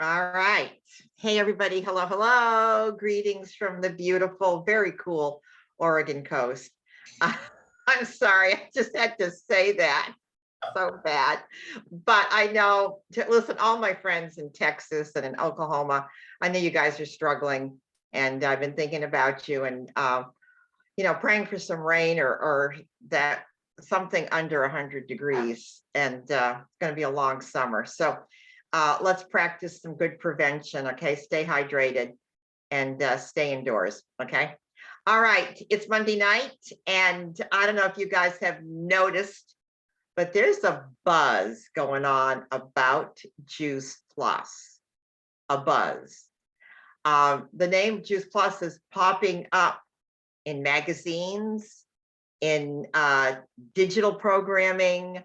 All right. Hey, everybody. Hello, hello. Greetings from the beautiful, very cool Oregon coast. I'm sorry. I just had to say that so bad. But I know, listen, all my friends in Texas and in Oklahoma, I know you guys are struggling. And I've been thinking about you and, praying for some rain or that something under 100 degrees. And it's going to be a long summer. So let's practice some good prevention. Okay. Stay hydrated and stay indoors. Okay. All right. It's Monday night. And I don't know if you guys have noticed, but there's a buzz going on about Juice Plus, a buzz. The name Juice Plus is popping up in magazines, in digital programming.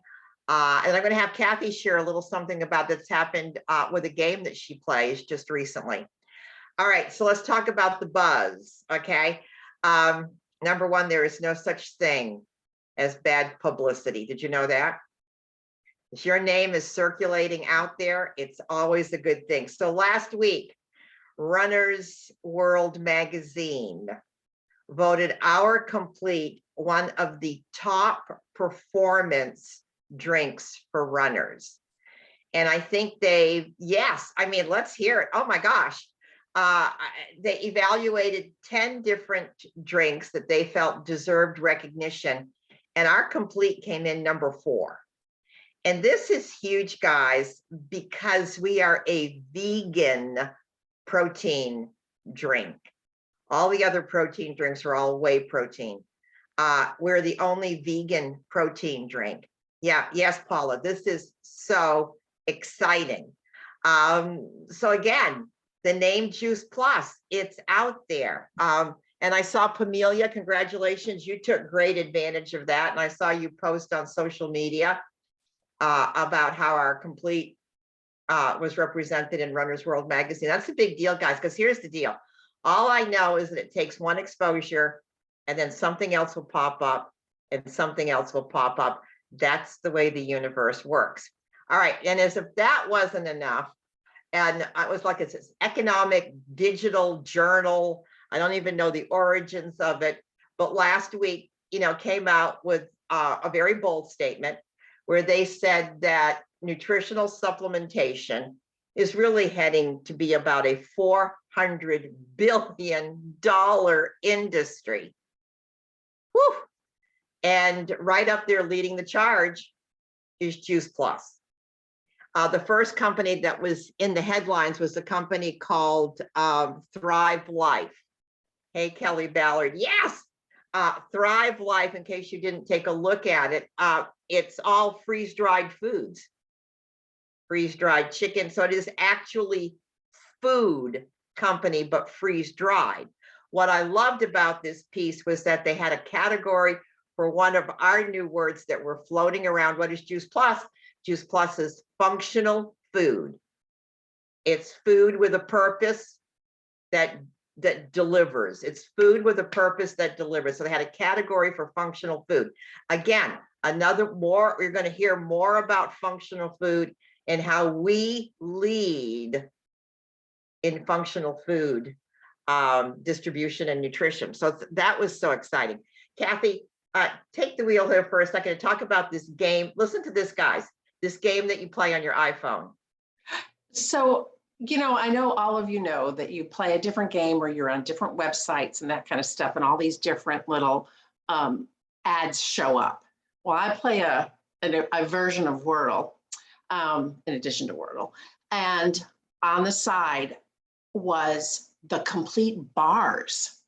And I'm going to have Kathy share a little something about that's happened with a game that she plays just recently. All right, so let's talk about the buzz, okay? Number one, there is no such thing as bad publicity. Did you know that? If your name is circulating out there, it's always a good thing. So last week, Runner's World magazine voted our Complete one of the top performance drinks for runners. And I think yes, I mean, let's hear it. Oh my gosh. They evaluated 10 different drinks that they felt deserved recognition. And our Complete came in number 4. And this is huge, guys, because we are a vegan protein drink. All the other protein drinks are all whey protein. We're the only vegan protein drink. Yeah, yes, Paula, this is so exciting. So again, the name Juice Plus, it's out there. And I saw Pamelia, congratulations, you took great advantage of that. And I saw you post on social media about how our Complete was represented in Runner's World magazine. That's a big deal, guys, because here's the deal. All I know is that it takes one exposure and then something else will pop up and something else will pop up. That's the way the universe works. All right. And as if that wasn't enough, and it was like it's this economic digital journal. I don't even know the origins of it. But last week, came out with a very bold statement where they said that nutritional supplementation is really heading to be about a $400 billion industry. Whew. And right up there leading the charge is Juice Plus. The first company that was in the headlines was a company called Thrive Life. Hey, Kelly Ballard. Yes, Thrive Life, in case you didn't take a look at it, it's all freeze-dried foods. Freeze-dried chicken. So it is actually food company, but freeze-dried. What I loved about this piece was that they had a category for one of our new words that were floating around. What is Juice Plus? Juice Plus is functional food. It's food with a purpose that delivers. It's food with a purpose that delivers. So they had a category for functional food. Again, you're going to hear more about functional food and how we lead in functional food distribution and nutrition. So that was so exciting. Kathy, take the wheel here for a second and talk about this game. Listen to this, guys, this game that you play on your iPhone. So, I know all of you know that you play a different game or you're on different websites and that kind of stuff, and all these different little ads show up. Well, I play a version of Wordle in addition to Wordle. And on the side was the complete bars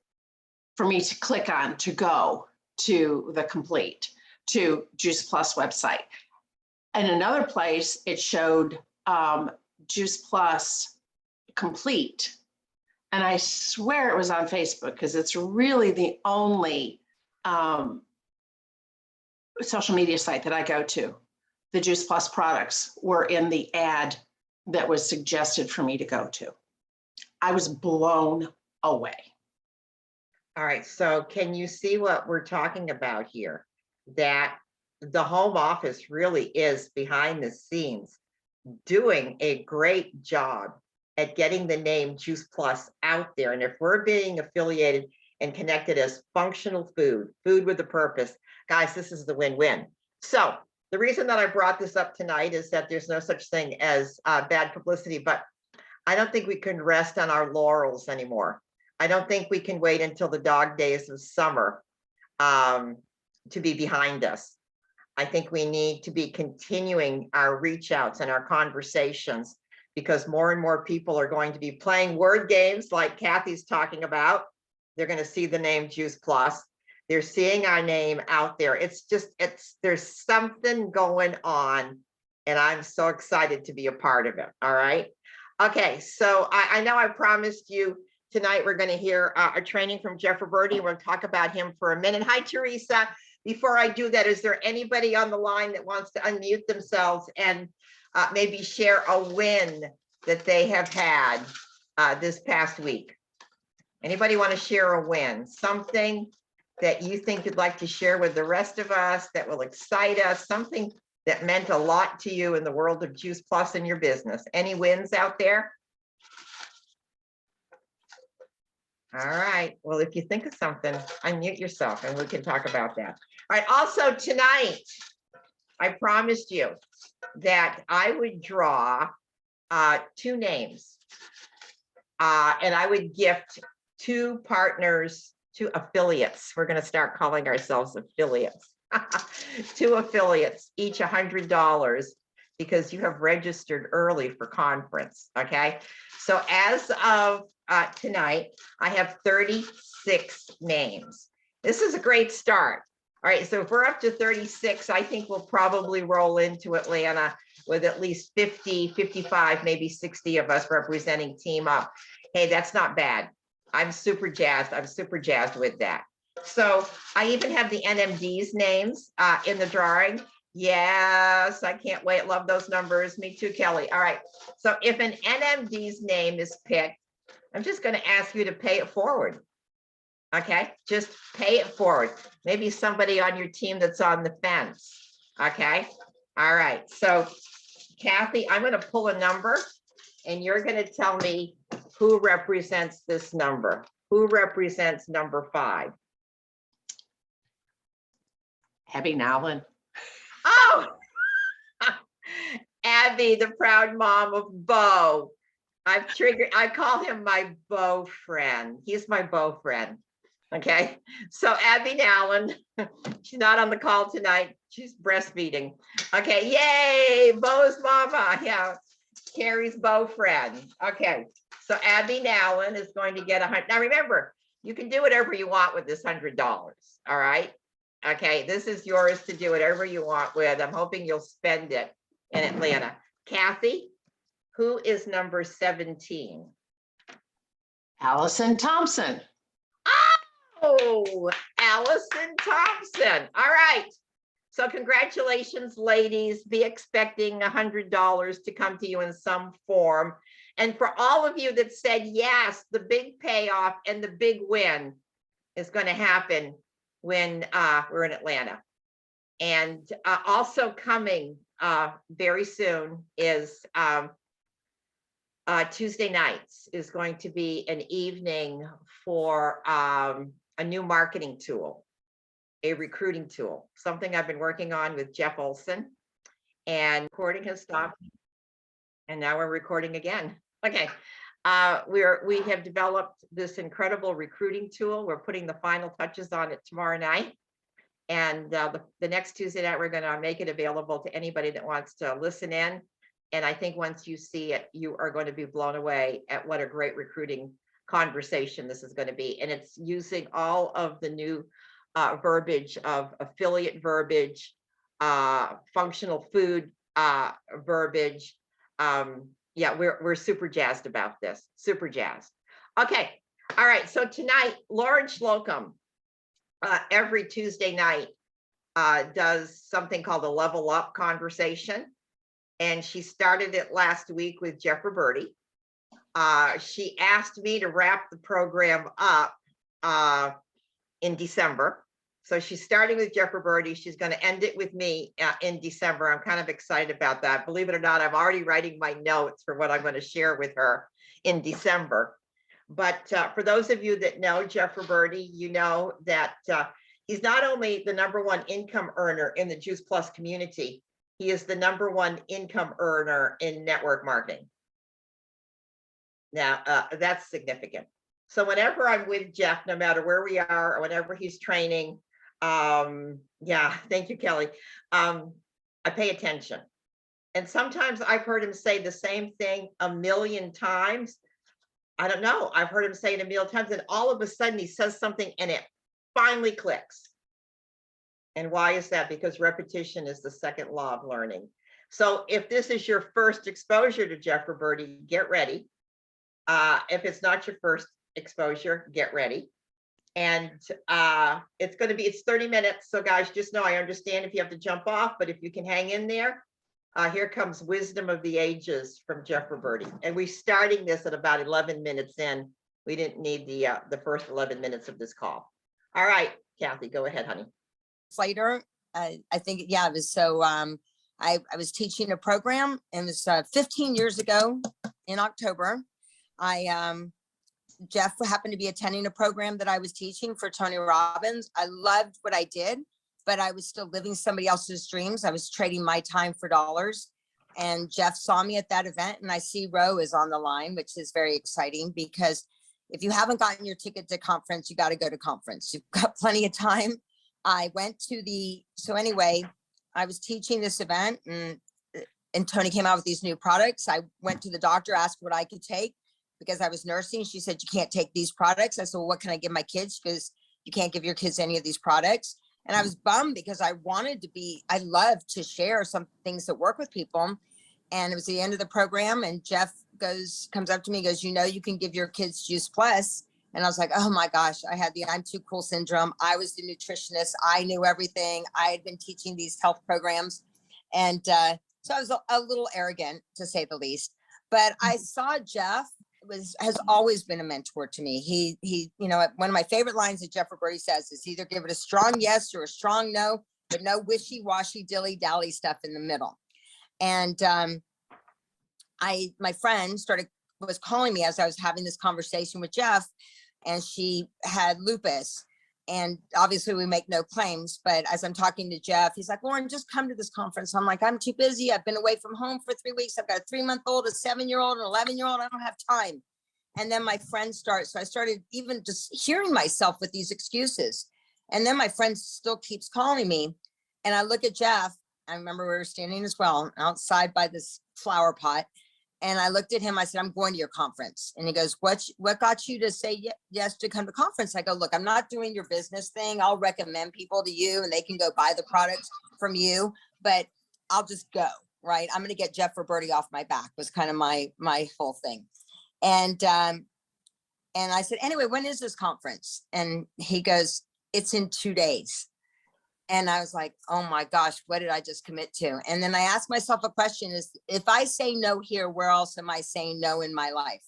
for me to click on to go to the Complete, to Juice Plus website. And another place, it showed Juice Plus Complete. And I swear it was on Facebook because it's really the only social media site that I go to. The Juice Plus products were in the ad that was suggested for me to go to. I was blown away. All right, so can you see what we're talking about here? That the home office really is behind the scenes doing a great job at getting the name Juice Plus out there. And if we're being affiliated and connected as functional food with a purpose, guys, this is the win-win. So the reason that I brought this up tonight is that there's no such thing as bad publicity, but I don't think we can rest on our laurels anymore. I don't think we can wait until the dog days of summer to be behind us. I think we need to be continuing our reach outs and our conversations, because more and more people are going to be playing word games like Kathy's talking about. They're going to see the name Juice Plus. They're seeing our name out there. There's something going on, and I'm so excited to be a part of it. All right. Okay. So I know I promised you tonight we're going to hear a training from Jeff Roberti. We'll talk about him for a minute. Hi, Teresa. Before I do that, is there anybody on the line that wants to unmute themselves and maybe share a win that they have had this past week? Anybody want to share a win? Something that you think you'd like to share with the rest of us that will excite us, something that meant a lot to you in the world of Juice Plus in your business. Any wins out there? All right. Well, if you think of something, unmute yourself and we can talk about that. All right. Also tonight, I promised you that I would draw 2 names and I would gift 2 partners, 2 affiliates. We're going to start calling ourselves affiliates. 2 affiliates, each $100, because you have registered early for conference. Okay. So as of tonight, I have 36 names. This is a great start. All right. So if we're up to 36, I think we'll probably roll into Atlanta with at least 50, 55, maybe 60 of us representing Team Up. Hey, that's not bad. I'm super jazzed. I'm super jazzed with that. So I even have the NMD's names in the drawing. Yes, I can't wait. Love those numbers. Me too, Kelly. All right. So if an NMD's name is picked, I'm just going to ask you to pay it forward. Okay. Just pay it forward. Maybe somebody on your team that's on the fence. Okay. All right. So Kathy, I'm going to pull a number and you're going to tell me who represents this number. Who represents number 5? Abby Nowlin. Oh, Abby, the proud mom of Bo. I call him my Bo friend. He's my Bo friend. Okay. So Abby Nowlin, she's not on the call tonight. She's breastfeeding. Okay. Yay. Bo's mama. Yeah. Carrie's Bo friend. Okay. So Abby Nowlin is going to get $100. Now remember, you can do whatever you want with this $100. All right. Okay. This is yours to do whatever you want with. I'm hoping you'll spend it in Atlanta. Kathy, who is number 17? Allison Thompson. Oh, Allison Thompson. All right. So congratulations, ladies. Be expecting $100 to come to you in some form. And for all of you that said yes, the big payoff and the big win is going to happen when we're in Atlanta. And also coming very soon is Tuesday nights is going to be an evening for a new marketing tool, a recruiting tool, something I've been working on with Jeff Olson, and recording has stopped. And now we're recording again. Okay. We have developed this incredible recruiting tool. We're putting the final touches on it tomorrow night. And the next Tuesday night, we're going to make it available to anybody that wants to listen in. And I think once you see it, you are going to be blown away at what a great recruiting conversation this is going to be. And it's using all of the new verbiage of affiliate verbiage, functional food verbiage. Yeah, we're super jazzed about this, super jazzed. Okay. All right. So tonight, Lauren Slocum, every Tuesday night does something called a level up conversation. And she started it last week with Jeff Roberti. She asked me to wrap the program up in December. So she's starting with Jeff Roberti. She's going to end it with me in December. I'm kind of excited about that. Believe it or not, I'm already writing my notes for what I'm going to share with her. in December. But for those of you that know Jeff Roberti, you know that he's not only the #1 income earner in the Juice Plus community, he is the #1 income earner in network marketing. Now, that's significant. So whenever I'm with Jeff, no matter where we are or whenever he's training, yeah, thank you, Kelly. I pay attention. And sometimes I've heard him say the same thing a million times. I don't know. I've heard him say it a million times, and all of a sudden he says something and it finally clicks. And why is that? Because repetition is the second law of learning. So if this is your first exposure to Jeff Roberti, get ready. If it's not your first exposure, get ready. And it's 30 minutes. So guys, just know I understand if you have to jump off, but if you can hang in there, here comes Wisdom of the Ages from Jeff Roberti. And we're starting this at about 11 minutes in. We didn't need the first 11 minutes of this call. All right, Kathy, go ahead, honey. Later, I think, yeah, it was so, I was teaching a program, and it was 15 years ago in October. Jeff happened to be attending a program that I was teaching for Tony Robbins. I loved what I did, but I was still living somebody else's dreams. I was trading my time for dollars. And Jeff saw me at that event, and I see Ro is on the line, which is very exciting, because if you haven't gotten your ticket to conference, you got to go to conference. You've got plenty of time. I went to so anyway, I was teaching this event, and Tony came out with these new products. I went to the doctor, asked what I could take because I was nursing. She said, you can't take these products. I said, well, what can I give my kids? Because you can't give your kids any of these products. And I was bummed because I love to share some things that work with people. And it was the end of the program, and Jeff comes up to me and goes, you know, you can give your kids Juice Plus. And I was like, oh my gosh, I had the I'm too cool syndrome. I was the nutritionist. I knew everything. I had been teaching these health programs. And so I was a little arrogant, to say the least. But I saw Jeff has always been a mentor to me. He, you know, one of my favorite lines that Jeff Roberti says is either give it a strong yes or a strong no, but no wishy-washy, dilly-dally stuff in the middle. And my friend was calling me as I was having this conversation with Jeff, and she had lupus. And obviously we make no claims, but as I'm talking to Jeff, he's like, Loren, just come to this conference. I'm like, I'm too busy. I've been away from home for 3 weeks. I've got a 3-month-old, a 7-year-old, an 11-year-old. I don't have time. And then my friend so I started even just hearing myself with these excuses. And then my friend still keeps calling me. And I look at Jeff. I remember we were standing as well outside by this flower pot. And I looked at him, I said, I'm going to your conference. And he goes, what got you to say yes to come to conference? I go, look, I'm not doing your business thing. I'll recommend people to you and they can go buy the products from you, but I'll just go, right? I'm going to get Jeff Roberti off my back was kind of my whole thing. And I said, anyway, when is this conference? And he goes, it's in 2 days. And I was like, oh my gosh, what did I just commit to? And then I asked myself a question is, if I say no here, where else am I saying no in my life?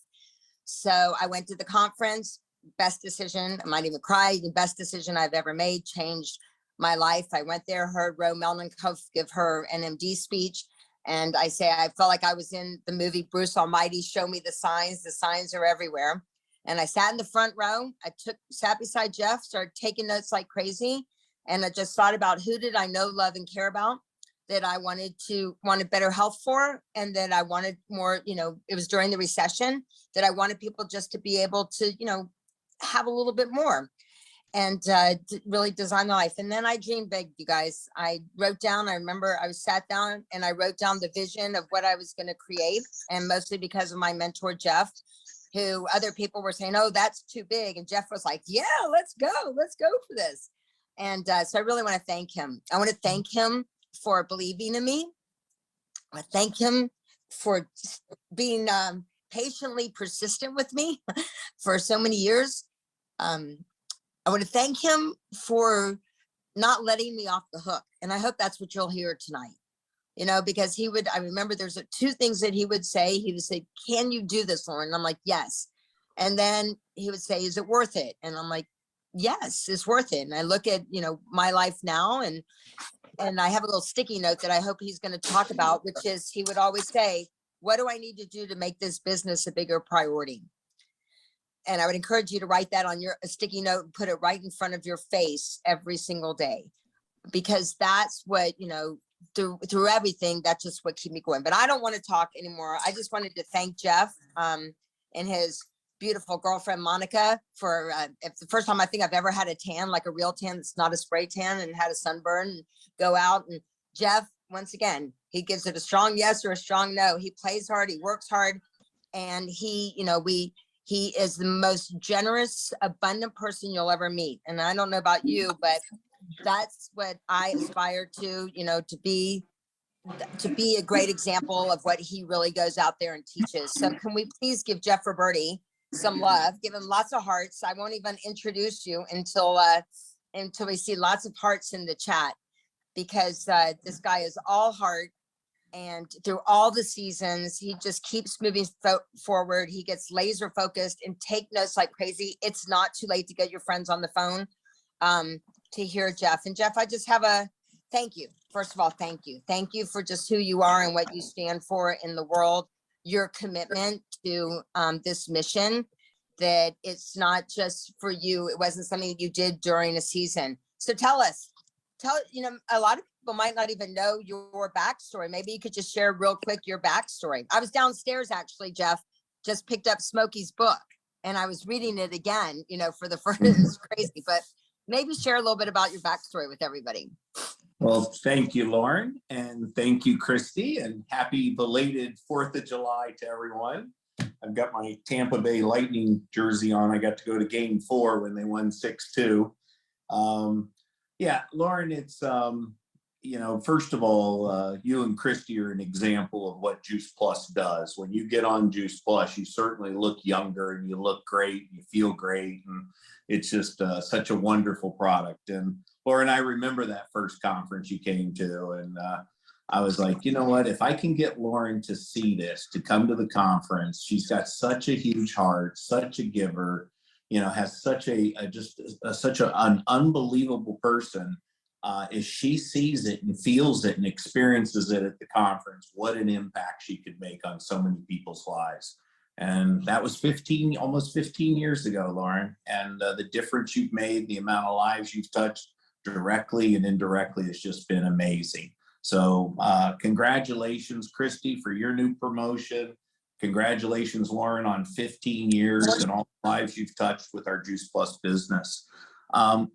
So I went to the conference, best decision. I might even cry. The best decision I've ever made, changed my life. I went there, heard Ro Melnickhoff give her NMD speech. And I felt like I was in the movie Bruce Almighty, show me the signs. The signs are everywhere. And I sat in the front row. Sat beside Jeff, started taking notes like crazy. And I just thought about who did I know, love, and care about that I wanted better health for, and that I wanted more, you know, it was during the recession that I wanted people just to be able to, you know, have a little bit more and really design life. And then I dreamed big, you guys. I remember I sat down and I wrote down the vision of what I was going to create. And mostly because of my mentor, Jeff, who other people were saying, oh, that's too big. And Jeff was like, yeah, let's go for this. And so I really want to thank him. I want to thank him for believing in me. I thank him for being patiently persistent with me for so many years. I want to thank him for not letting me off the hook. And I hope that's what you'll hear tonight, you know, because I remember there's 2 things that he would say. He would say, can you do this, Loren? And I'm like, yes. And then he would say, is it worth it? And I'm like, yes, it's worth it. And I look at, you know, my life now, and I have a little sticky note that I hope he's going to talk about, which is, he would always say, What do I need to do to make this business a bigger priority? And I would encourage you to write that on a sticky note and put it right in front of your face every single day, because that's what, through everything, that's just what keep me going. But I don't want to talk anymore. I just wanted to thank Jeff and his beautiful girlfriend, Monica, for it's the first time I think I've ever had a tan, like a real tan that's not a spray tan, and had a sunburn and go out. And Jeff, once again, he gives it a strong yes or a strong no. He plays hard, he works hard, and he is the most generous, abundant person you'll ever meet. And I don't know about you, but that's what I aspire to, to be a great example of what he really goes out there and teaches. So can we please give Jeff Roberti some love, give him lots of hearts. I won't even introduce you until we see lots of hearts in the chat, because this guy is all heart. And through all the seasons, he just keeps moving forward. He gets laser focused and take notes like crazy. It's not too late to get your friends on the phone to hear Jeff. And Jeff, I just have a thank you. First of all, thank you. Thank you for just who you are and what you stand for in the world. Your commitment to this mission, that it's not just for you. It wasn't something that you did during a season. So tell a lot of people might not even know your backstory. Maybe you could just share real quick your backstory. I was downstairs, actually, Jeff, just picked up Smokey's book and I was reading it again, for the first, it's crazy, but maybe share a little bit about your backstory with everybody. Well, thank you, Loren, and thank you, Christy, and happy belated 4th of July to everyone. I've got my Tampa Bay Lightning jersey on. I got to go to game 4 when they won 6-2. Yeah, Loren, it's, first of all, you and Christy are an example of what Juice Plus does. When you get on Juice Plus, you certainly look younger and you look great, you feel great, and it's just such a wonderful product. And Loren, I remember that first conference you came to, and I was like, you know what, if I can get Loren to see this, to come to the conference, she's got such a huge heart, such a giver, has such an unbelievable person. If she sees it and feels it and experiences it at the conference, what an impact she could make on so many people's lives. And that was almost 15 years ago, Loren. And the difference you've made, the amount of lives you've touched directly and indirectly has just been amazing. So congratulations, Christy, for your new promotion. Congratulations, Loren, on 15 years and all the lives you've touched with our Juice Plus business.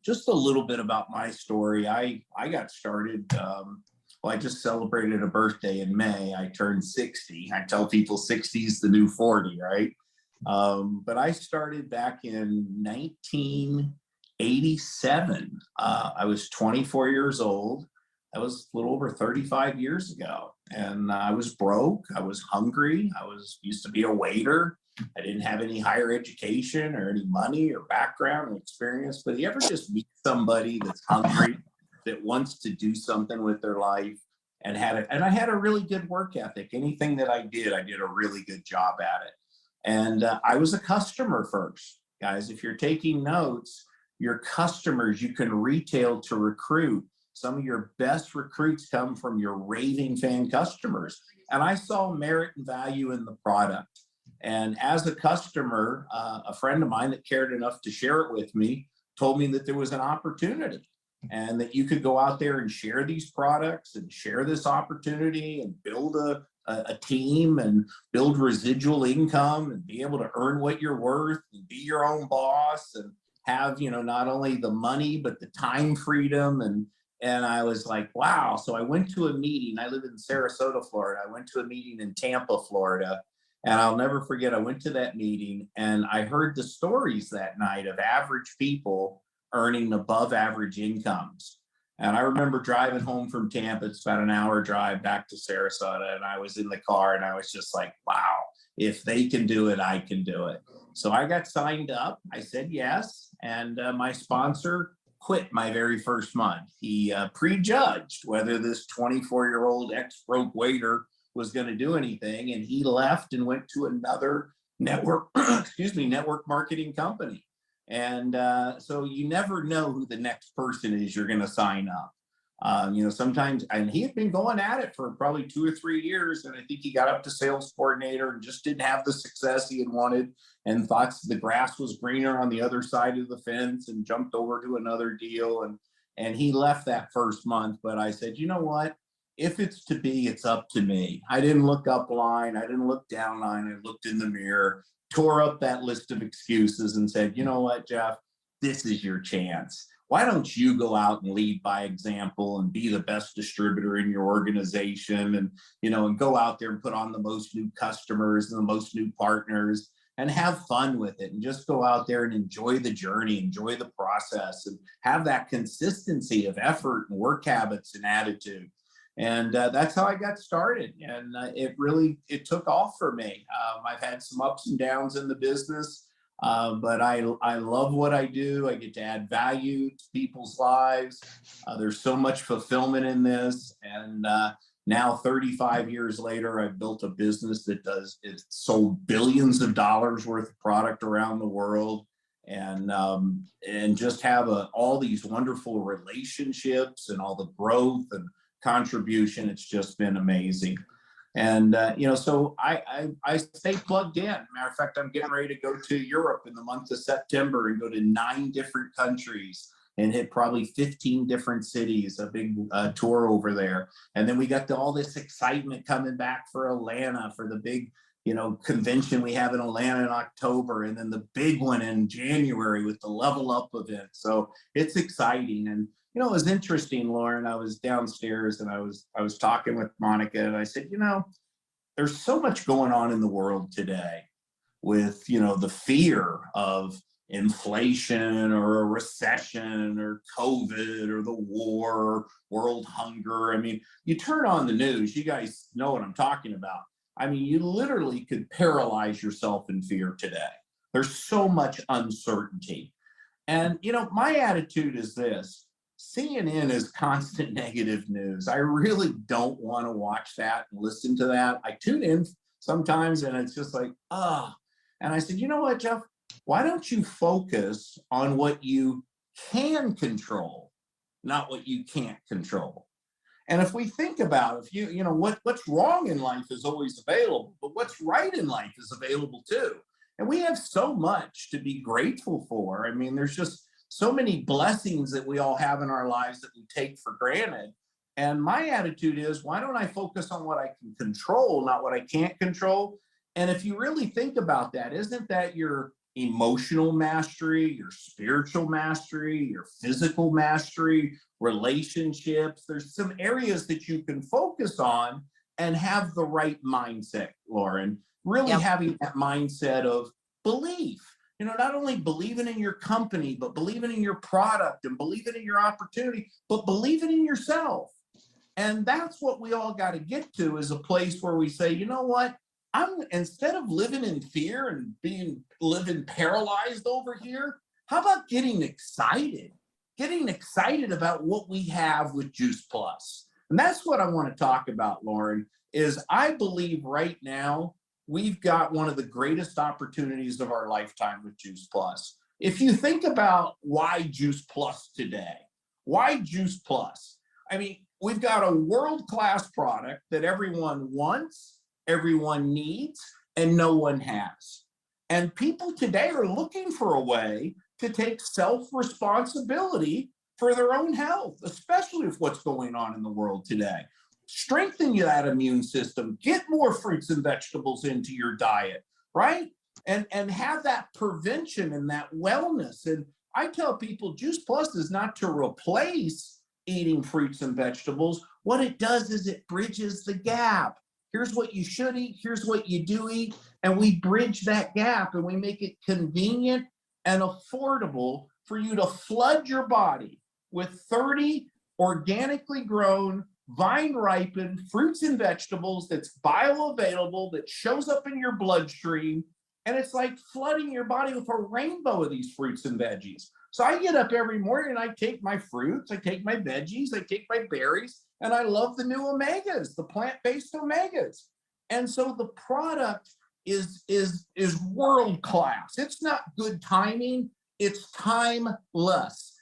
Just a little bit about my story. I got started, I just celebrated a birthday in May. I turned 60. I tell people 60 is the new 40, right? But I started back in 1987. I was 24 years old. That was a little over 35 years ago. And I was broke. I was hungry. Used to be a waiter. I didn't have any higher education or any money or background or experience. But you ever just meet somebody that's hungry, that wants to do something with their life, and I had a really good work ethic. Anything that I did a really good job at it. And I was a customer first. Guys, if you're taking notes, your customers, you can retail to recruit. Some of your best recruits come from your raving fan customers. And I saw merit and value in the product. And as a customer, a friend of mine that cared enough to share it with me told me that there was an opportunity and that you could go out there and share these products and share this opportunity and build a team and build residual income and be able to earn what you're worth and be your own boss and have, not only the money, but the time freedom. And I was like, wow. So I went to a meeting. I live in Sarasota, Florida. I went to a meeting in Tampa, Florida. And I'll never forget, I went to that meeting and I heard the stories that night of average people earning above average incomes. And I remember driving home from Tampa. It's about an hour drive back to Sarasota. And I was in the car and I was just like, wow, if they can do it, I can do it. So I got signed up. I said yes. And my sponsor quit my very first month. He prejudged whether this 24-year-old ex-broke waiter was going to do anything. And he left and went to another network marketing company. And so you never know who the next person is you're going to sign up. Sometimes, and he had been going at it for probably 2 or 3 years. And I think he got up to sales coordinator and just didn't have the success he had wanted and thought the grass was greener on the other side of the fence and jumped over to another deal. And he left that first month. But I said, you know what? If it's to be, it's up to me. I didn't look up line. I didn't look down line. I looked in the mirror, tore up that list of excuses and said, you know what, Jeff, this is your chance. Why don't you go out and lead by example and be the best distributor in your organization and go out there and put on the most new customers and the most new partners and have fun with it and just go out there and enjoy the journey, enjoy the process and have that consistency of effort and work habits and attitude. And that's how I got started. And it took off for me. I've had some ups and downs in the business. But I love what I do. I get to add value to people's lives. There's so much fulfillment in this. And now 35 years later, I've built a business it's sold billions of dollars worth of product around the world and just have all these wonderful relationships and all the growth and contribution. It's just been amazing. And, so I stay plugged in. Matter of fact, I'm getting ready to go to Europe in the month of September and go to 9 different countries and hit probably 15 different cities, a big tour over there. And then we got all this excitement coming back for Atlanta for the big, convention we have in Atlanta in October. And then the big one in January with the Level Up event. So it's exciting. And it was interesting, Loren. I was downstairs and I was talking with Monica and I said, there's so much going on in the world today with, the fear of inflation or a recession or COVID or the war, or world hunger. I mean, you turn on the news, you guys know what I'm talking about. I mean, you literally could paralyze yourself in fear today. There's so much uncertainty. And, my attitude is this. CNN is constant negative news. I really don't want to watch that and listen to that. I tune in sometimes and it's just like, And I said, you know what, Jeff, why don't you focus on what you can control, not what you can't control? And if we think about what's wrong in life is always available, but what's right in life is available too. And we have so much to be grateful for. I mean, there's just so many blessings that we all have in our lives that we take for granted. And my attitude is, why don't I focus on what I can control, not what I can't control? And if you really think about that, isn't that your emotional mastery, your spiritual mastery, your physical mastery, relationships? There's some areas that you can focus on and have the right mindset, Loren, really having that mindset of belief. Not only believing in your company, but believing in your product and believing in your opportunity, but believing in yourself. And that's what we all got to get to, is a place where we say, you know what, instead of living in fear and living paralyzed over here, how about getting excited about what we have with Juice Plus? And that's what I want to talk about, Loren, is I believe right now, we've got one of the greatest opportunities of our lifetime with Juice Plus. If you think about why Juice Plus today, why Juice Plus? I mean, we've got a world-class product that everyone wants, everyone needs, and no one has. And people today are looking for a way to take self-responsibility for their own health, especially with what's going on in the world today. Strengthen that immune system, get more fruits and vegetables into your diet, right? And have that prevention and that wellness. And I tell people Juice Plus is not to replace eating fruits and vegetables. What it does is it bridges the gap. Here's what you should eat, here's what you do eat, and we bridge that gap and we make it convenient and affordable for you to flood your body with 30 organically grown, vine-ripened fruits and vegetables that's bioavailable, that shows up in your bloodstream, and it's like flooding your body with a rainbow of these fruits and veggies. So I get up every morning and I take my fruits, I take my veggies, I take my berries, and I love the new omegas, the plant-based omegas. And so the product is world class. It's not good timing, it's timeless.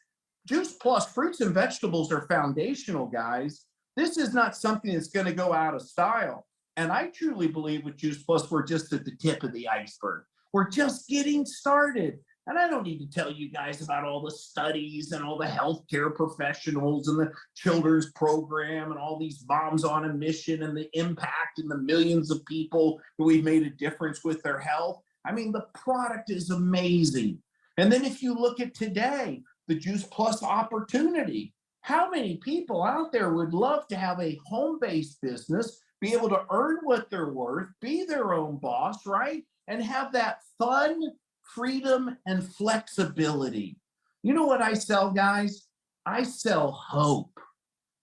Juice Plus fruits and vegetables are foundational, guys. This is not something that's going to go out of style. And I truly believe with Juice Plus, we're just at the tip of the iceberg. We're just getting started. And I don't need to tell you guys about all the studies and all the healthcare professionals and the children's program and all these moms on a mission and the impact and the millions of people who we've made a difference with their health. I mean, the product is amazing. And then if you look at today, the Juice Plus opportunity, how many people out there would love to have a home-based business, be able to earn what they're worth, be their own boss, right? And have that fun, freedom, and flexibility. You know what I sell, guys? I sell hope.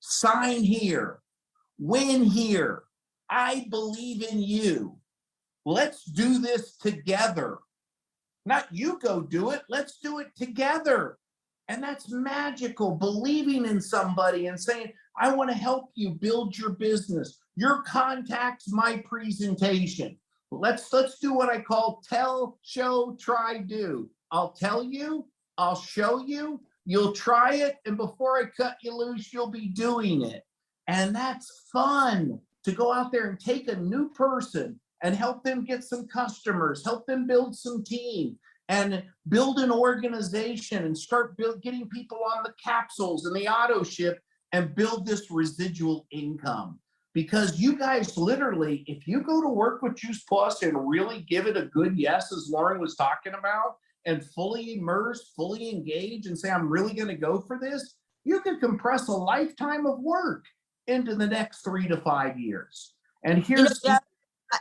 Sign here. Win here. I believe in you. Let's do this together. Not you go do it. Let's do it together. And that's magical, believing in somebody and saying, I want to help you build your business. Your contact's my presentation. Let's do what I call tell, show, try, do. I'll tell you, I'll show you, you'll try it, and before I cut you loose, you'll be doing it. And that's fun to go out there and take a new person and help them get some customers, help them build some team, and build an organization and start getting people on the capsules and the auto ship and build this residual income. Because you guys literally, if you go to work with Juice Plus and really give it a good yes, as Loren was talking about, and fully immerse, fully engage and say, I'm really going to go for this, you can compress a lifetime of work into the next 3 to 5 years. And here's Jeff,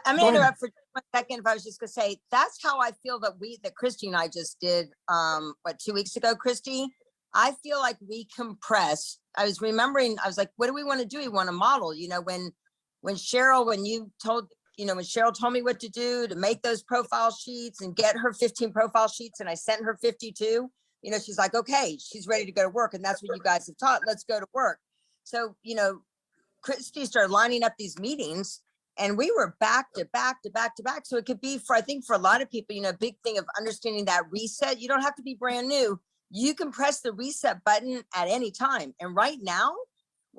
I'm going to interrupt for 1 second. If I was just going to say, that's how I feel that Christy and I just did, 2 weeks ago, Christy. I feel like we compressed. I was remembering, I was like, what do we want to do? We want to model, when Cheryl told me what to do to make those profile sheets and get her 15 profile sheets, and I sent her 52, she's like, okay, she's ready to go to work. And that's what you guys have taught. Let's go to work. So, Christy started lining up these meetings, and we were back to back to back to back. So it could be I think for a lot of people, a big thing of understanding that reset. You don't have to be brand new. You can press the reset button at any time. And right now,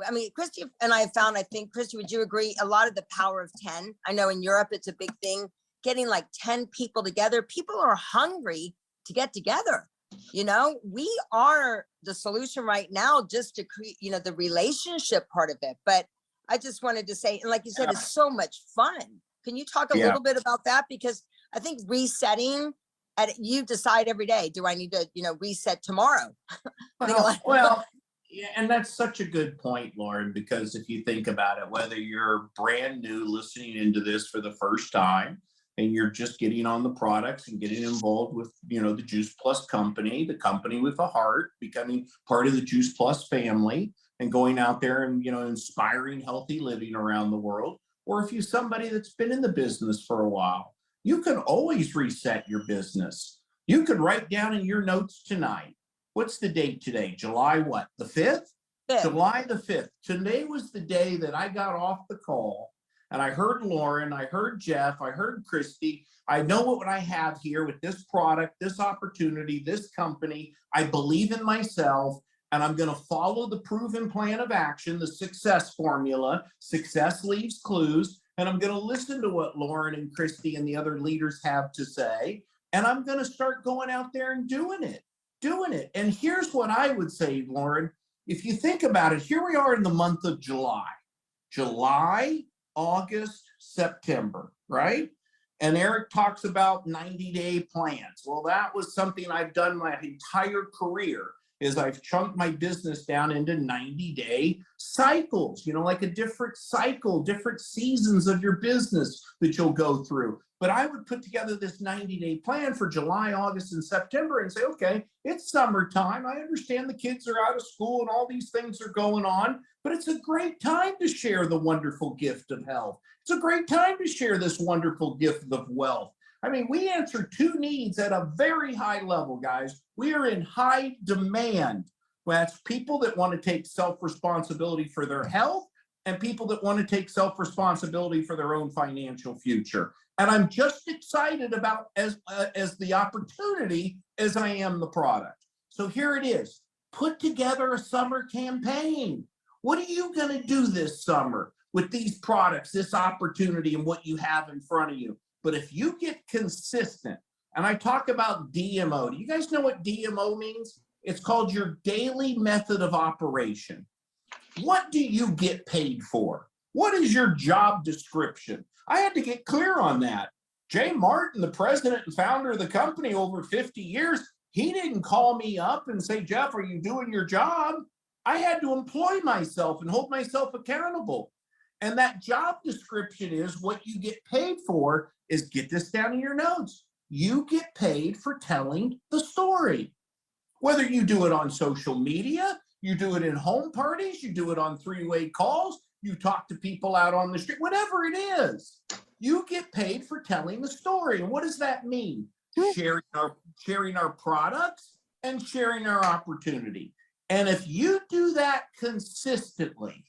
I mean, Christy and I have found, I think, Christy, would you agree, a lot of the power of 10? I know in Europe, it's a big thing, getting like 10 people together. People are hungry to get together. We are the solution right now just to create, the relationship part of it. But I just wanted to say, and like you said, it's so much fun. Can you talk a little bit about that? Because I think resetting, you decide every day, do I need to, reset tomorrow? Well, yeah, and that's such a good point, Loren, because if you think about it, whether you're brand new listening into this for the first time and you're just getting on the products and getting involved with, the Juice Plus company, the company with a heart, becoming part of the Juice Plus family and going out there and, inspiring healthy living around the world, or if you're somebody that's been in the business for a while, you can always reset your business. You could write down in your notes tonight, what's the date today? July what? The 5th? July the 5th. Today was the day that I got off the call and I heard Loren, I heard Jeff, I heard Christy. I know what I have here with this product, this opportunity, this company. I believe in myself, and I'm going to follow the proven plan of action, the success formula. Success leaves clues. And I'm going to listen to what Loren and Christy and the other leaders have to say. And I'm going to start going out there and doing it. And here's what I would say, Loren, if you think about it, here we are in the month of July, August, September, right? And Eric talks about 90-day plans. Well, that was something I've done my entire career, is I've chunked my business down into 90-day cycles, like a different cycle, different seasons of your business that you'll go through. But I would put together this 90-day plan for July, August, and September and say, okay, it's summertime. I understand the kids are out of school and all these things are going on, but it's a great time to share the wonderful gift of health. It's a great time to share this wonderful gift of wealth. I mean, we answer 2 needs at a very high level, guys. We are in high demand. That's people that want to take self-responsibility for their health and people that want to take self-responsibility for their own financial future. And I'm just excited about as the opportunity as I am the product. So here it is. put together a summer campaign. What are you going to do this summer with these products, this opportunity, and what you have in front of you? But if you get consistent, and I talk about DMO, do you guys know what DMO means? It's called your daily method of operation. What do you get paid for? What is your job description? I had to get clear on that. Jay Martin, the president and founder of the company over 50 years, he didn't call me up and say, Jeff, are you doing your job? I had to employ myself and hold myself accountable. And that job description is what you get paid for is, get this down in your notes. You get paid for telling the story. Whether you do it on social media, you do it in home parties, you do it on three-way calls, you talk to people out on the street, whatever it is, you get paid for telling the story. And what does that mean? Sharing our products and sharing our opportunity. And if you do that consistently,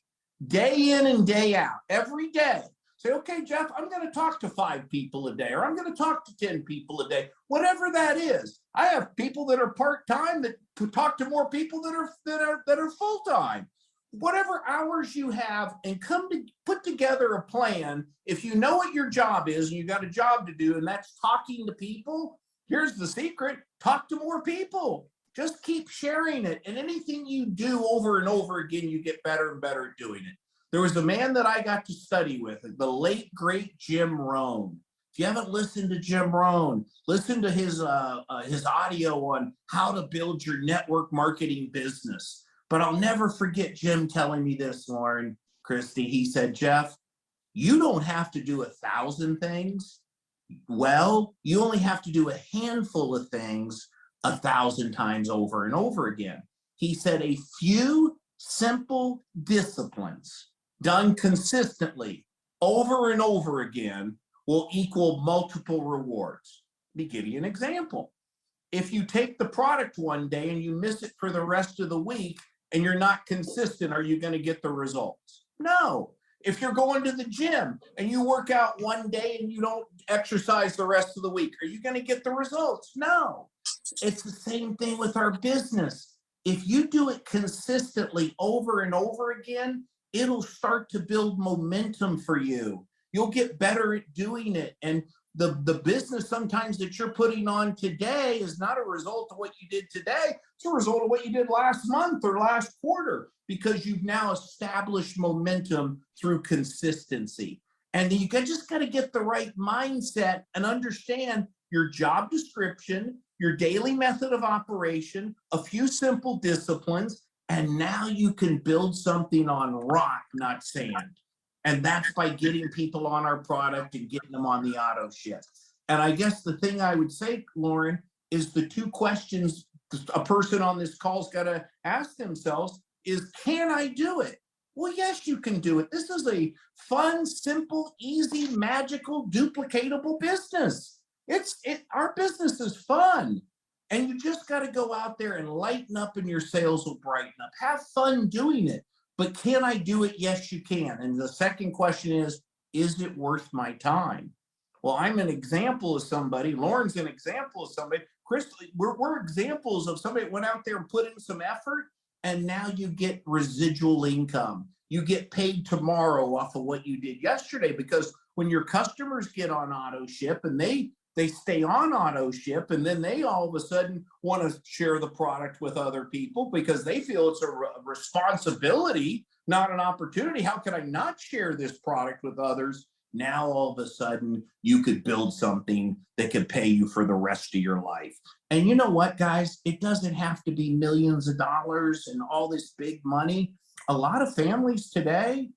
day in and day out, every day, say, okay, Jeff, I'm going to talk to 5 people a day, or I'm going to talk to 10 people a day, whatever that is. I have people that are part-time that talk to more people that are full-time. Whatever hours you have, and come to put together a plan. If you know what your job is and you got a job to do, and that's talking to people, here's the secret: talk to more people. Just keep sharing it. And anything you do over and over again, you get better and better at doing it. There was a man that I got to study with, the late, great Jim Rohn. If you haven't listened to Jim Rohn, listen to his audio on how to build your network marketing business. But I'll never forget Jim telling me this, Loren, Christy. He said, Jeff, you don't have to do 1,000 things. Well, you only have to do a handful of things 1,000 times over and over again. He said a few simple disciplines done consistently over and over again will equal multiple rewards. Let me give you an example. If you take the product one day and you miss it for the rest of the week and you're not consistent, are you going to get the results? No. If you're going to the gym and you work out one day and you don't exercise the rest of the week, are you going to get the results? No. It's the same thing with our business. If you do it consistently over and over again, it'll start to build momentum for you. You'll get better at doing it. And the business sometimes that you're putting on today is not a result of what you did today. It's a result of what you did last month or last quarter, because you've now established momentum through consistency. And you just got to get the right mindset and understand your job description, your daily method of operation, a few simple disciplines, and now you can build something on rock, not sand. And that's by getting people on our product and getting them on the auto ship. And I guess the thing I would say, Loren, is the 2 questions a person on this call's got to ask themselves is, can I do it? Well, yes, you can do it. This is a fun, simple, easy, magical, duplicatable business. Our business is fun. And you just got to go out there and lighten up, and your sales will brighten up. Have fun doing it. But can I do it? Yes, you can. And the second question is it worth my time? Well, I'm an example of somebody. Loren's an example of somebody. Chris, we're examples of somebody that went out there and put in some effort, and now you get residual income. You get paid tomorrow off of what you did yesterday, because when your customers get on auto ship and they stay on auto ship, and then they all of a sudden want to share the product with other people because they feel it's a responsibility, not an opportunity. How can I not share this product with others? Now, all of a sudden, you could build something that could pay you for the rest of your life. And you know what, guys? It doesn't have to be millions of dollars and all this big money. A lot of families today,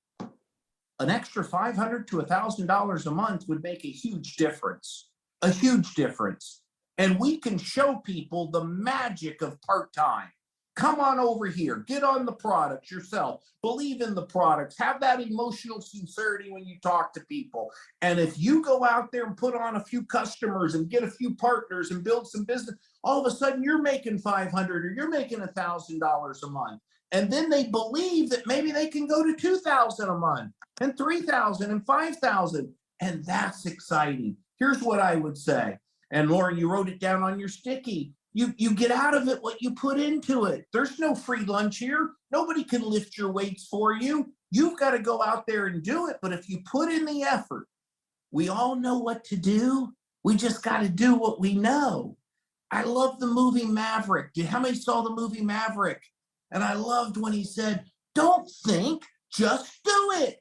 an extra $500 to $1,000 a month would make a huge difference. A huge difference. And we can show people the magic of part-time. Come on over here, get on the products yourself, believe in the products, have that emotional sincerity when you talk to people. And if you go out there and put on a few customers and get a few partners and build some business, all of a sudden you're making $500 or you're making $1,000 a month. And then they believe that maybe they can go to $2,000 a month and $3,000 and $5,000. And that's exciting. Here's what I would say. And Loren, you wrote it down on your sticky. You get out of it what you put into it. There's no free lunch here. Nobody can lift your weights for you. You've got to go out there and do it. But if you put in the effort, we all know what to do. We just got to do what we know. I love the movie Maverick. How many saw the movie Maverick? And I loved when he said, don't think, just do it.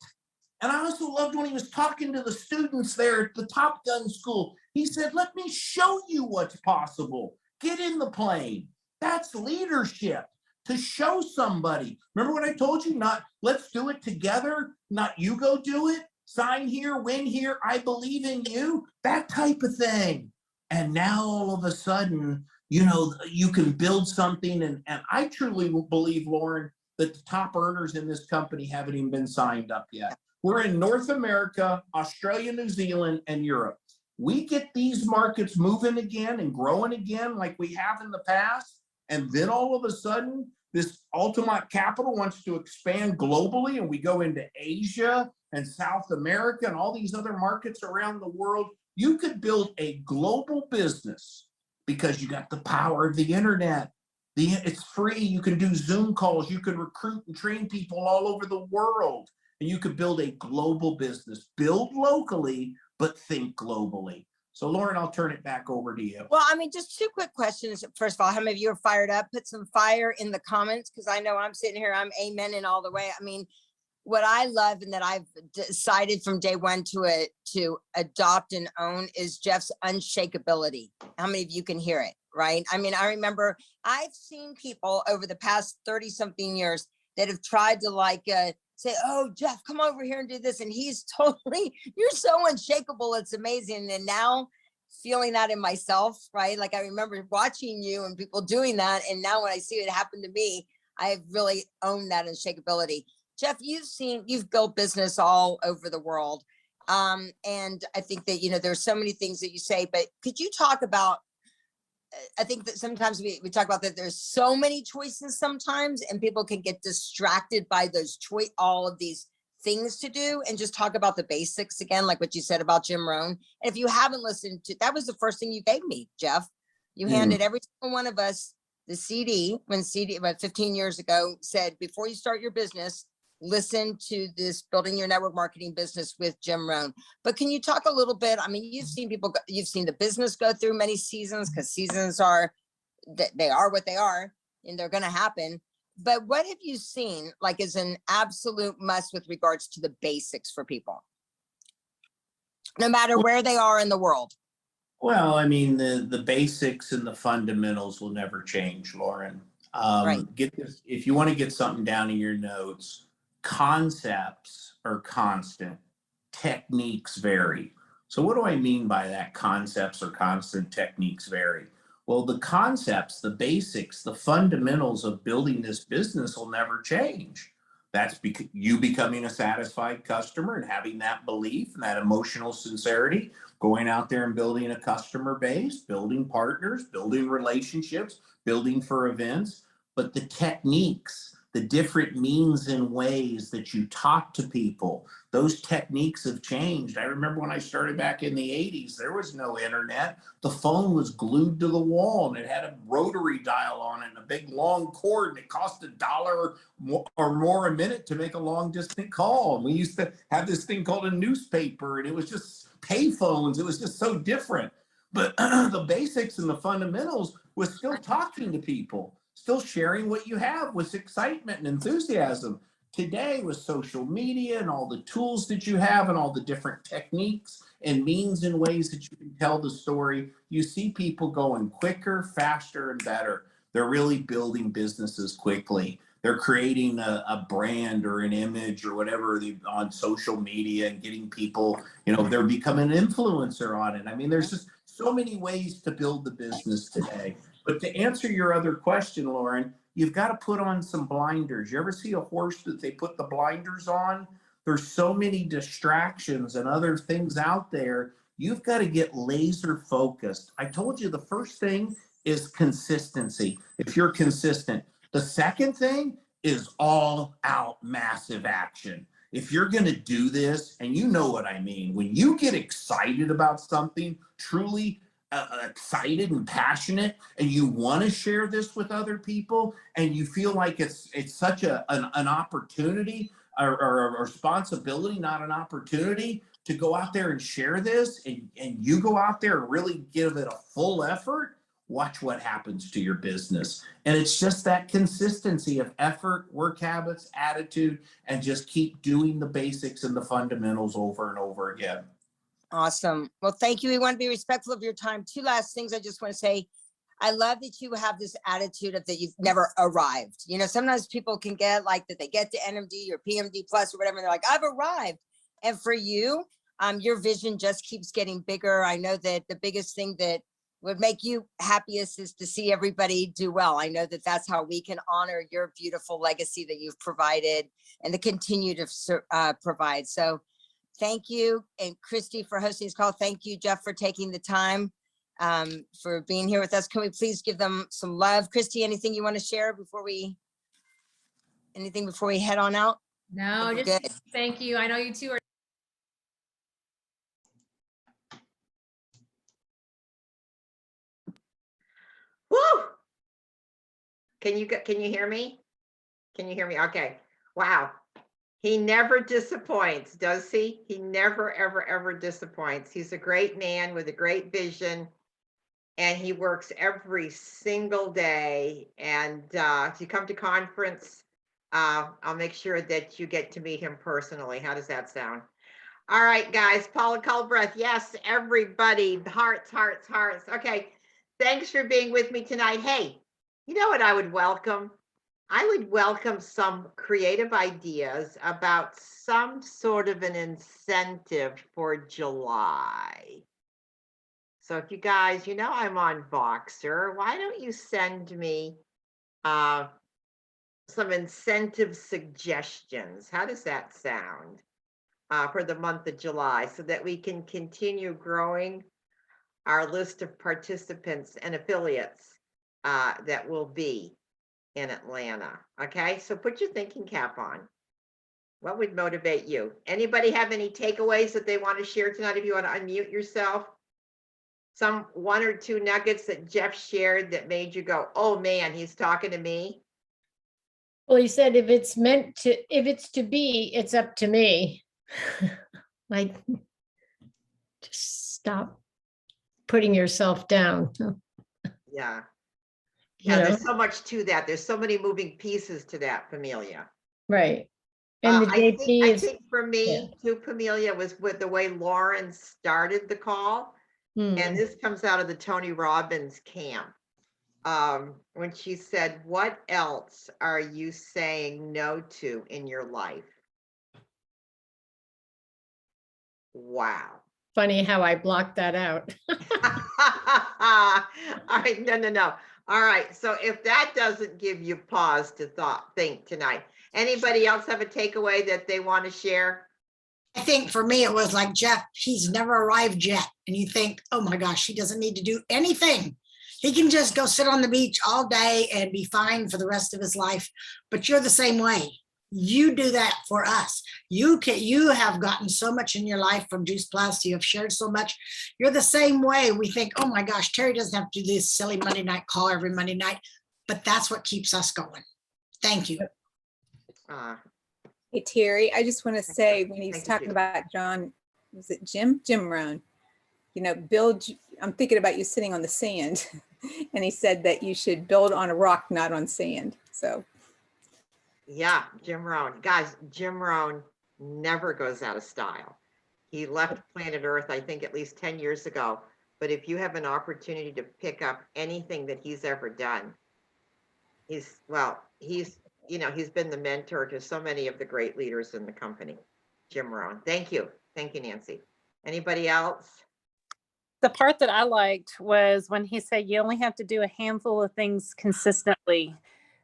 And I also loved when he was talking to the students there at the Top Gun school. He said, let me show you what's possible. Get in the plane. That's leadership, to show somebody. Remember what I told you? Not let's do it together, not you go do it. Sign here, win here, I believe in you, that type of thing. And now all of a sudden, you can build something. And I truly believe, Loren, that the top earners in this company haven't even been signed up yet. We're in North America, Australia, New Zealand, and Europe. We get these markets moving again and growing again like we have in the past. And then all of a sudden, this Ultimate Capital wants to expand globally, and we go into Asia and South America and all these other markets around the world. You could build a global business because you got the power of the internet. It's free. You can do Zoom calls. You can recruit and train people all over the world. And you could build a global business. Build locally, but think globally. So, Loren, I'll turn it back over to you. Well, I mean, just two quick questions. First of all, how many of you are fired up? Put some fire in the comments, because I know I'm sitting here, I'm amening all the way. I mean, what I love and that I've decided from day one to adopt and own is Jeff's unshakability. How many of you can hear it, right? I mean, I remember I've seen people over the past 30 something years that have tried to say, oh, Jeff, come over here and do this. And he's totally, you're so unshakable. It's amazing. And now feeling that in myself, right? Like I remember watching you and people doing that. And now when I see it happen to me, I've really owned that unshakability. Jeff, you've built business all over the world. And I think that, there's so many things that you say, but could you talk about, I think that sometimes we talk about that there's so many choices sometimes, and people can get distracted by those all of these things to do, and just talk about the basics again, like what you said about Jim Rohn. And if you haven't listened to, that was the first thing you gave me, Jeff. You handed every single one of us the CD about 15 years ago said, before you start your business, listen to this Building Your Network Marketing Business with Jim Rohn. But can you talk a little bit? I mean, you've seen the business go through many seasons, because seasons they are what they are, and they're going to happen. But what have you seen like as an absolute must with regards to the basics for people, no matter where they are in the world? Well, I mean, the basics and the fundamentals will never change, Loren. Right. Get this, if you want to get something down in your notes. Concepts are constant, techniques vary. So what do I mean by that? Concepts are constant, techniques vary. Well, the concepts, the basics, the fundamentals of building this business will never change. That's because you becoming a satisfied customer and having that belief and that emotional sincerity, going out there and building a customer base, building partners, building relationships, building for events. But the techniques, the different means and ways that you talk to people, those techniques have changed. I remember when I started back in the 80s, there was no internet. The phone was glued to the wall, and it had a rotary dial on it and a big long cord, and it cost $1 or more a minute to make a long distance call. And we used to have this thing called a newspaper, and it was just pay phones. It was just so different. But the basics and the fundamentals was still talking to people, still sharing what you have with excitement and enthusiasm. Today, with social media and all the tools that you have and all the different techniques and means and ways that you can tell the story, you see people going quicker, faster, and better. They're really building businesses quickly. They're creating a brand or an image or whatever on social media and getting people, they're becoming an influencer on it. I mean, there's just so many ways to build the business today. But to answer your other question, Loren, you've got to put on some blinders. You ever see a horse that they put the blinders on? There's so many distractions and other things out there. You've got to get laser focused. I told you the first thing is consistency. If you're consistent. The second thing is all out massive action. If you're going to do this, and you know what I mean, when you get excited about something, truly excited and passionate, and you want to share this with other people, and you feel like it's such an opportunity or a responsibility, not an opportunity, to go out there and share this, and you go out there and really give it a full effort, watch what happens to your business. And it's just that consistency of effort, work habits, attitude, and just keep doing the basics and the fundamentals over and over again. Awesome. Well, thank you. We want to be respectful of your time. Two last things I just want to say. I love that you have this attitude of that you've never arrived. You know, sometimes people can get like that they get to NMD or PMD plus or whatever, and they're like, I've arrived. And for you, your vision just keeps getting bigger. I know that the biggest thing that would make you happiest is to see everybody do well. I know that that's how we can honor your beautiful legacy that you've provided and to continue to provide. So thank you. And Christy for hosting this call. Thank you, Jeff, for taking the time for being here with us. Can we please give them some love? Christy, anything you want to share before we head on out? No, just Good. thank you. I know you two are. Woo! Can you hear me? Can you hear me? Okay. Wow. He never disappoints, does he? He never, ever, ever disappoints. He's a great man with a great vision, and he works every single day. And if you come to conference, I'll make sure that you get to meet him personally. How does that sound? All right, guys. Paula Culbreath. Yes, everybody. Hearts, hearts, hearts. Okay. Thanks for being with me tonight. Hey, you know what I would welcome? I would welcome some creative ideas about some sort of an incentive for July. So if you guys, you know, I'm on Voxer, why don't you send me some incentive suggestions? How does that sound for the month of July, so that we can continue growing our list of participants and affiliates that will be in Atlanta. Okay, so put your thinking cap on. What would motivate you? Anybody have any takeaways that they want to share tonight? If you want to unmute yourself, some one or two nuggets that Jeff shared that made you go, oh man, he's talking to me. Well, he said, if it's to be, it's up to me. Like, just stop putting yourself down. Yeah. You Yeah, know? there's so much to that. There's so many moving pieces to that, Pamelia. Right. And the I JP think for me, too, Pamelia, was with the way Loren started the call. And this comes out of the Tony Robbins camp. When she said, what else are you saying no to in your life? Wow. funny how I blocked that out. All right, no. All right, so if that doesn't give you pause to think tonight, anybody else have a takeaway that they want to share? I think for me, it was like, Jeff, he's never arrived yet. And you think, oh my gosh, he doesn't need to do anything. He can just go sit on the beach all day and be fine for the rest of his life. But you're the same way. You do that for us. You have gotten so much in your life from Juice Plus. You have shared so much. You're the same way. We think, oh my gosh, Terry doesn't have to do this silly Monday night call every Monday night. But that's what keeps us going. Thank you. Hey, Terry, I just want to say, when he was Thank you, talking Judy. about John, was it Jim Rohn? You know, I'm thinking about you sitting on the sand. And he said that you should build on a rock, not on sand. So. Yeah, Jim Rohn. Guys, Jim Rohn never goes out of style. He left planet Earth, I think, at least 10 years ago. But if you have an opportunity to pick up anything that he's ever done, he's been the mentor to so many of the great leaders in the company. Jim Rohn. Thank you. Thank you, Nancy. Anybody else? The part that I liked was when he said you only have to do a handful of things consistently.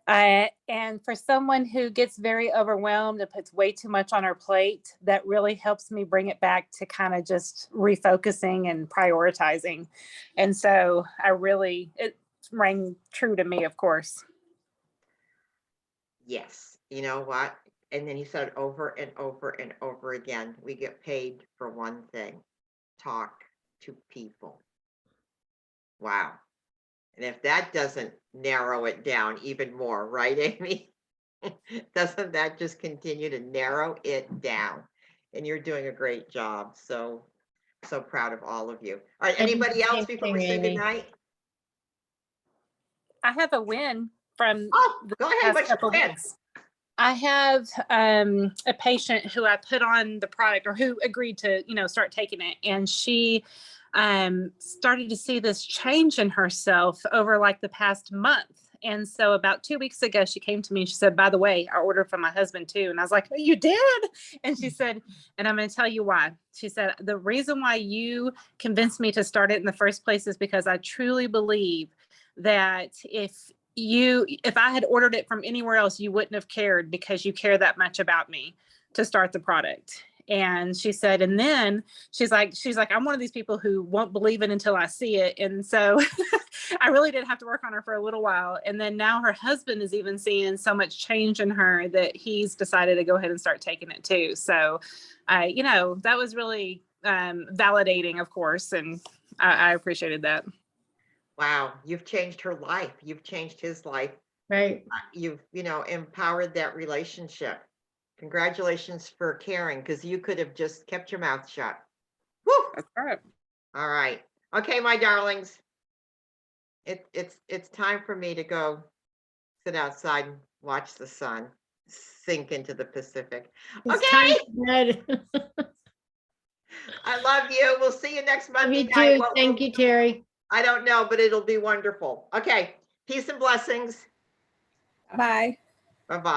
And for someone who gets very overwhelmed and puts way too much on her plate, that really helps me bring it back to kind of just refocusing and prioritizing. And so it rang true to me, of course. Yes. You know what? And then he said over and over and over again, we get paid for one thing: talk to people. Wow. And if that doesn't narrow it down even more, right, Amy? Doesn't that just continue to narrow it down? And you're doing a great job. So proud of all of you. All right, I do the anybody else same before we thing, say Amy. goodnight? I have a win from Oh, the go ahead. past What's your couple plan? weeks. I have a patient who I put on the product or who agreed to, start taking it. And she started to see this change in herself over like the past month. And so about 2 weeks ago, she came to me and she said, by the way, I ordered for my husband too. And I was like, oh, you did? And she said, and I'm going to tell you why. She said, the reason why you convinced me to start it in the first place is because I truly believe that if I had ordered it from anywhere else, you wouldn't have cared because you care that much about me to start the product. And she said, and then she's like, I'm one of these people who won't believe it until I see it. And so I really did have to work on her for a little while. And then now her husband is even seeing so much change in her that he's decided to go ahead and start taking it too. So, that was really validating, of course. And I appreciated that. Wow, you've changed her life. You've changed his life. Right. You've, empowered that relationship. Congratulations for caring, because you could have just kept your mouth shut. Woo! That's right. All right. Okay, my darlings. It's time for me to go sit outside and watch the sun sink into the Pacific. It's Okay. time for bed. I love you. We'll see you next Monday Me night. too. Thank you, Terry. I don't know, but it'll be wonderful. Okay. Peace and blessings. Bye. Bye-bye.